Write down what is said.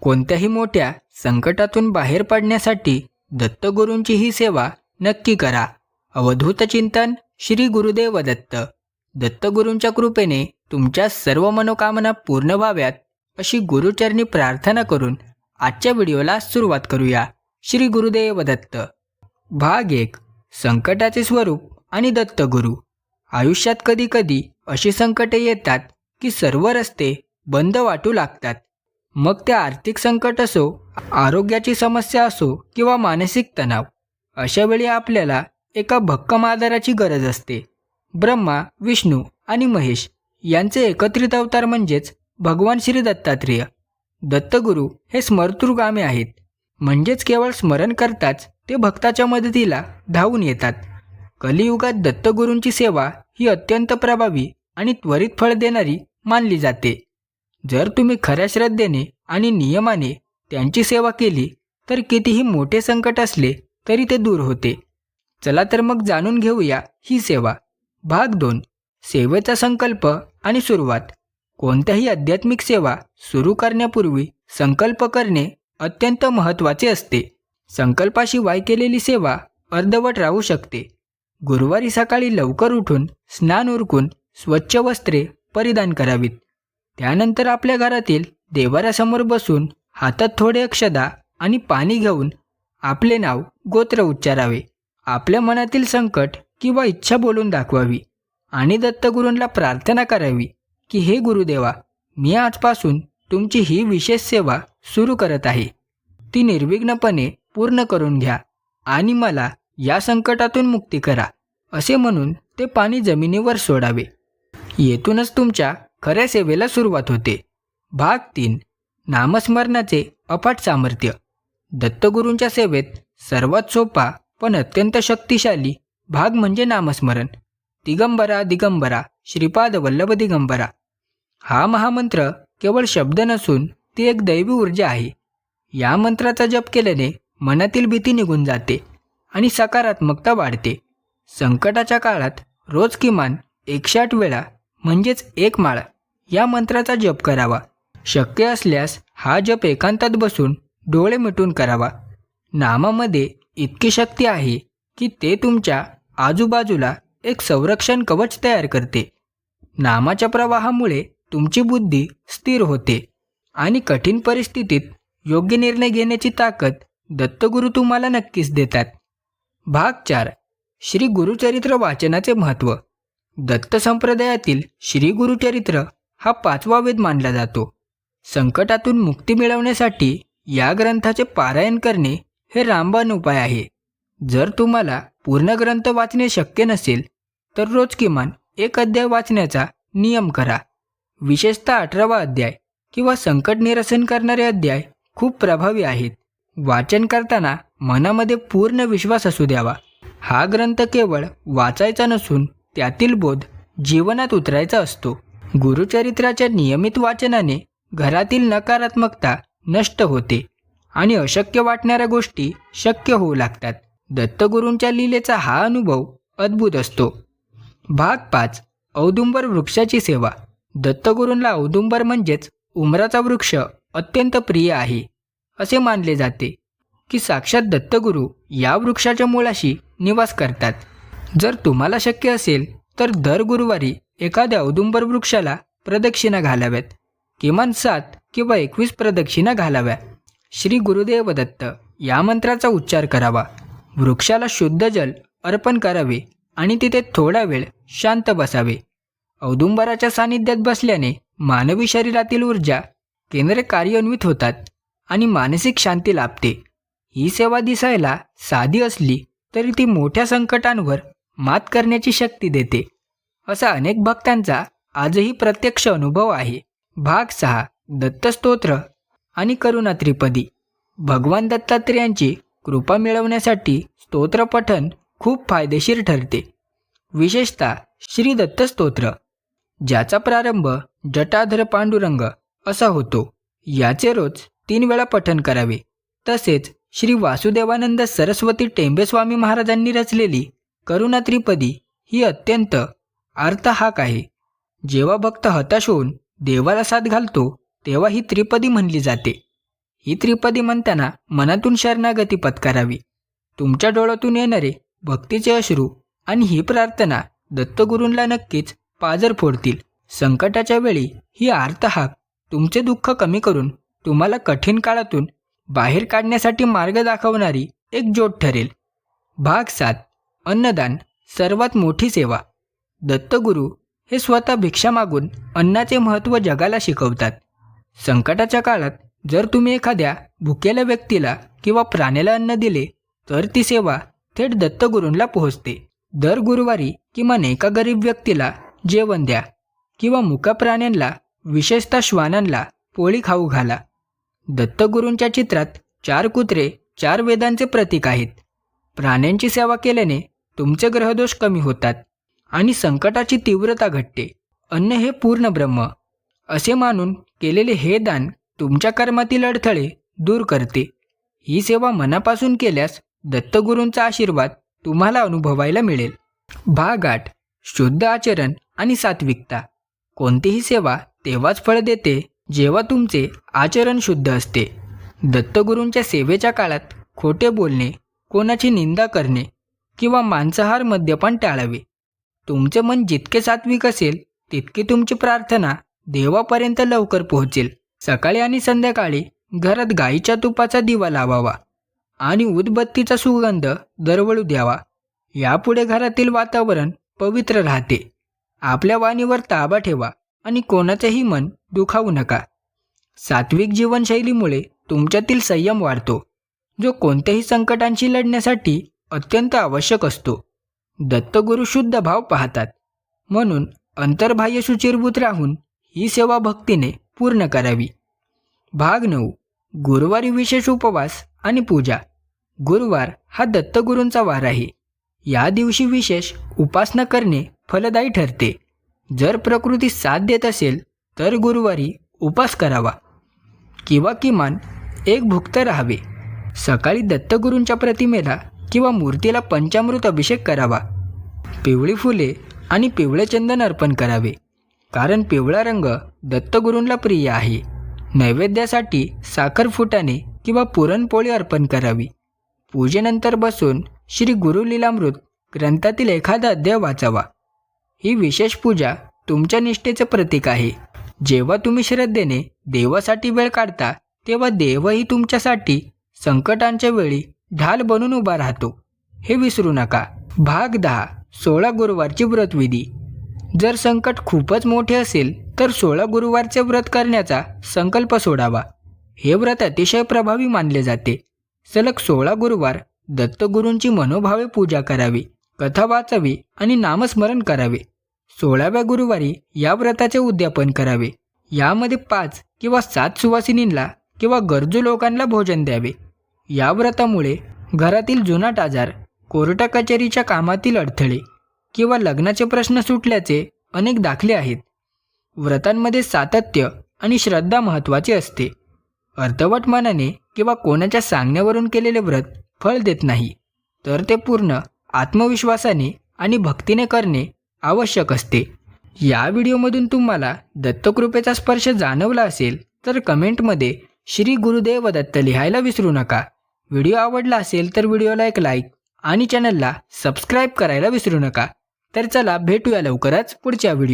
कोणत्याही मोठ्या संकटातून बाहेर पडण्यासाठी दत्तगुरूंची ही सेवा नक्की करा. अवधूत चिंतन श्री गुरुदेव दत्त. दत्तगुरूंच्या कृपेने तुमच्या सर्व मनोकामना पूर्ण व्हाव्यात अशी गुरुचरणी प्रार्थना करून आजच्या व्हिडिओला सुरुवात करूया. श्री गुरुदेव दत्त. भाग 1. संकटाचे स्वरूप आणि दत्तगुरू. आयुष्यात कधीकधी अशी संकटे येतात की सर्व रस्ते बंद वाटू लागतात. मग ते आर्थिक संकट असो, आरोग्याची समस्या असो किंवा मानसिक तणाव. अशा वेळी आपल्याला एका भक्कम आधाराची गरज असते. ब्रह्मा, विष्णू आणि महेश यांचे एकत्रित अवतार म्हणजेच भगवान श्री दत्तात्रेय. दत्तगुरू हे स्मर्तृगामी आहेत, म्हणजेच केवळ स्मरण करताच ते भक्ताच्या मदतीला धावून येतात. कलियुगात दत्तगुरूंची सेवा ही अत्यंत प्रभावी आणि त्वरित फळ देणारी मानली जाते. जर तुम्ही खऱ्या श्रद्धेने आणि नियमाने त्यांची सेवा केली तर कितीही मोठे संकट असले तरी ते दूर होते. चला तर मग जाणून घेऊया ही सेवा. भाग 2. सेवेचा संकल्प आणि सुरुवात. कोणत्याही आध्यात्मिक सेवा सुरू करण्यापूर्वी संकल्प करणे अत्यंत महत्त्वाचे असते. संकल्पाशिवाय केलेली सेवा अर्धवट राहू शकते. गुरुवारी सकाळी लवकर उठून स्नान उरकून स्वच्छ वस्त्रे परिधान करावीत. त्यानंतर आपल्या घरातील देवाऱ्यासमोर बसून हातात थोडे अक्षदा आणि पाणी घेऊन आपले नाव, गोत्र उच्चारावे. आपल्या मनातील संकट किंवा इच्छा बोलून दाखवावी आणि दत्तगुरूंना प्रार्थना करावी की हे गुरुदेवा, मी आजपासून तुमची ही विशेष सेवा सुरू करत आहे. ती निर्विघ्नपणे पूर्ण करून घ्या आणि मला या संकटातून मुक्ती करा, असे म्हणून ते पाणी जमिनीवर सोडावे. येथूनच तुमच्या खऱ्या सेवेला सुरुवात होते. भाग 3. नामस्मरणाचे अफाट सामर्थ्य. दत्तगुरूंच्या सेवेत सर्वात सोपा पण अत्यंत शक्तिशाली भाग म्हणजे नामस्मरण. दिगंबरा दिगंबरा श्रीपाद वल्लभ दिगंबरा. हा महामंत्र केवळ शब्द नसून ती एक दैवी ऊर्जा आहे. या मंत्राचा जप केल्याने मनातील भीती निघून जाते आणि सकारात्मकता वाढते. संकटाच्या काळात रोज किमान 108 वेळा म्हणजेच 1 माळ या मंत्राचा जप करावा. शक्य असल्यास हा जप एकांतात बसून डोळे मिटून करावा. नामामध्ये इतकी शक्ती आहे की ते तुमच्या आजूबाजूला एक संरक्षण कवच तयार करते. नामाच्या प्रवाहामुळे तुमची बुद्धी स्थिर होते आणि कठीण परिस्थितीत योग्य निर्णय घेण्याची ताकद दत्तगुरू तुम्हाला नक्कीच देतात. भाग 4. श्री गुरुचरित्र वाचनाचे महत्त्व. दत्त संप्रदायातील श्री गुरुचरित्र हा 5वा वेद मानला जातो. संकटातून मुक्ती मिळवण्यासाठी या ग्रंथाचे पारायण करणे हे रामबाण उपाय आहे. जर तुम्हाला पूर्ण ग्रंथ वाचणे शक्य नसेल तर रोज किमान 1 अध्याय वाचण्याचा नियम करा. विशेषतः 18वा अध्याय किंवा संकट निरसन करणारे अध्याय खूप प्रभावी आहेत. वाचन करताना मनामध्ये पूर्ण विश्वास असू द्यावा. हा ग्रंथ केवळ वाचायचा नसून त्यातील बोध जीवनात उतरायचा असतो. गुरुचरित्राच्या नियमित वाचनाने घरातील नकारात्मकता नष्ट होते आणि अशक्य वाटणाऱ्या गोष्टी शक्य होऊ लागतात. दत्तगुरूंच्या लीलेचा हा अनुभव अद्भुत असतो. भाग 5. औदुंबर वृक्षाची सेवा. दत्तगुरूंना औदुंबर म्हणजेच उमराचा वृक्ष अत्यंत प्रिय आहे. असे मानले जाते की साक्षात दत्तगुरू या वृक्षाच्या मुळाशी निवास करतात. जर तुम्हाला शक्य असेल तर दर गुरुवारी एखाद्या औदुंबर वृक्षाला प्रदक्षिणा घालाव्यात. किमान 7 किंवा 21 प्रदक्षिणा घालाव्या. श्री गुरुदेव दत्त या मंत्राचा उच्चार करावा. वृक्षाला शुद्ध जल अर्पण करावे आणि तिथे थोडा वेळ शांत बसावे. औदुंबराच्या सानिध्यात बसल्याने मानवी शरीरातील ऊर्जा केंद्रे कार्यान्वित होतात आणि मानसिक शांती लाभते. ही सेवा दिसायला साधी असली तरी ती मोठ्या संकटांवर मात करण्याची शक्ती देते, असा अनेक भक्तांचा आजही प्रत्यक्ष अनुभव आहे. भाग 6. दत्तस्तोत्र आणि करुणा त्रिपदी. भगवान दत्तात्रेयांची कृपा मिळवण्यासाठी स्तोत्र पठण खूप फायदेशीर ठरते. विशेषतः श्री दत्तस्तोत्र, ज्याचा प्रारंभ जटाधर पांडुरंग असा होतो, याचे रोज 3 वेळा पठण करावे. तसेच श्री वासुदेवानंद सरस्वती टेंबेस्वामी महाराजांनी रचलेली करुणा त्रिपदी ही अत्यंत अर्थहाक आहे. जेव्हा भक्त हताश होऊन देवाला साथ घालतो तेव्हा ही त्रिपदी म्हणली जाते. ही त्रिपदी म्हणताना मनातून शरणागती पत्करावी. तुमच्या डोळ्यातून येणारे भक्तीचे अश्रू आणि ही प्रार्थना दत्तगुरूंना नक्कीच पाजर फोडतील. संकटाच्या वेळी ही आर्तहाक तुमचे दुःख कमी करून तुम्हाला कठीण काळातून बाहेर काढण्यासाठी मार्ग दाखवणारी एक ज्योत ठरेल. भाग 7. अन्नदान सर्वात मोठी सेवा. दत्तगुरू हे स्वतः भिक्षा मागून अन्नाचे महत्त्व जगाला शिकवतात. संकटाच्या काळात जर तुम्ही एखाद्या भुकेल्या व्यक्तीला किंवा प्राण्याला अन्न दिले तर ती सेवा थेट दत्तगुरूंना पोहोचते. दर गुरुवारी किमान एका गरीब व्यक्तीला जेवण द्या किंवा मुका प्राण्यांना, विशेषतः श्वानांना पोळी खाऊ घाला. दत्तगुरूंच्या चित्रात 4 कुत्रे 4 वेदांचे प्रतीक आहेत. प्राण्यांची सेवा केल्याने तुमचे ग्रहदोष कमी होतात आणि संकटाची तीव्रता घटते. अन्न हे पूर्ण ब्रह्म असे मानून केलेले हे दान तुमच्या कर्मातील अडथळे दूर करते. ही सेवा मनापासून केल्यास दत्तगुरूंचा आशीर्वाद तुम्हाला अनुभवायला मिळेल. भाग 8. शुद्ध आचरण आणि सात्विकता. कोणतीही सेवा तेव्हाच फळ देते जेव्हा तुमचे आचरण शुद्ध असते. दत्तगुरूंच्या सेवेच्या काळात खोटे बोलणे, कोणाची निंदा करणे किंवा मांसाहार, मद्यपान टाळावे. तुमचे मन जितके सात्विक असेल तितकी तुमची प्रार्थना देवापर्यंत लवकर पोहोचेल. सकाळी आणि संध्याकाळी घरात गाईच्या तुपाचा दिवा लावावा आणि उदबत्तीचा सुगंध दरवळू द्यावा. यापुढे घरातील वातावरण पवित्र राहते. आपल्या वाणीवर ताबा ठेवा आणि कोणाचेही मन दुखावू नका. सात्विक जीवनशैलीमुळे तुमच्यातील संयम वाढतो, जो कोणत्याही संकटांशी लढण्यासाठी अत्यंत आवश्यक असतो. दत्तगुरू शुद्ध भाव पाहतात, म्हणून अंतर्बाह्य शुचिर्भूत राहून ही सेवा भक्तीने पूर्ण करावी. भाग 9. गुरुवारी विशेष उपवास आणि पूजा. गुरुवार हा दत्तगुरूंचा वार आहे. या दिवशी विशेष उपासना करणे फलदायी ठरते. जर प्रकृती साथ देत असेल तर गुरुवारी उपास करावा किंवा किमान एक भुक्त राहावे. सकाळी दत्तगुरूंच्या प्रतिमेला किंवा मूर्तीला पंचामृत अभिषेक करावा. पिवळी फुले आणि पिवळे चंदन अर्पण करावे, कारण पिवळा रंग दत्तगुरूंना प्रिय आहे. नैवेद्यासाठी साखर फुटाणे किंवा पुरणपोळी अर्पण करावी. पूजेनंतर बसून श्री गुरुलीलामृत ग्रंथातील एखादा अध्याय वाचावा. ही विशेष पूजा तुमच्या निष्ठेचे प्रतीक आहे. जेव्हा तुम्ही श्रद्धेने देवासाठी वेळ काढता तेव्हा देवही तुमच्यासाठी संकटांच्या वेळी ढाल बनून उभा राहतो, हे विसरू नका. भाग 10. 16 गुरुवारची व्रतविधी. जर संकट खूपच मोठे असेल तर 16 गुरुवारचे व्रत करण्याचा संकल्प सोडावा. हे व्रत अतिशय प्रभावी मानले जाते. सलग 16 गुरुवार दत्तगुरूंची मनोभावे पूजा करावी, कथा वाचावी आणि नामस्मरण करावे. 16व्या गुरुवारी या व्रताचे उद्यापन करावे. यामध्ये 5 किंवा 7 सुवासिनींना किंवा गरजू लोकांना भोजन द्यावे. या व्रतामुळे घरातील जुनाट आजार, कोर्ट कचेरीच्या कामातील अडथळे किंवा लग्नाचे प्रश्न सुटल्याचे अनेक दाखले आहेत. व्रतांमध्ये सातत्य आणि श्रद्धा महत्त्वाची असते. अर्धवट मनाने किंवा कोणाच्या सांगण्यावरून केलेले व्रत फळ देत नाही, तर ते पूर्ण आत्मविश्वासाने आणि भक्तीने करणे आवश्यक असते. या व्हिडिओमधून तुम्हाला दत्तकृपेचा स्पर्श जाणवला असेल तर कमेंटमध्ये श्री गुरुदेव दत्त लिहायला विसरू नका. व्हिडिओ आवडला असेल तर व्हिडिओला एक लाईक आणि चॅनलला सबस्क्राईब करायला विसरू नका. तर चला भेटूया लवकरच पुढच्या व्हिडिओ.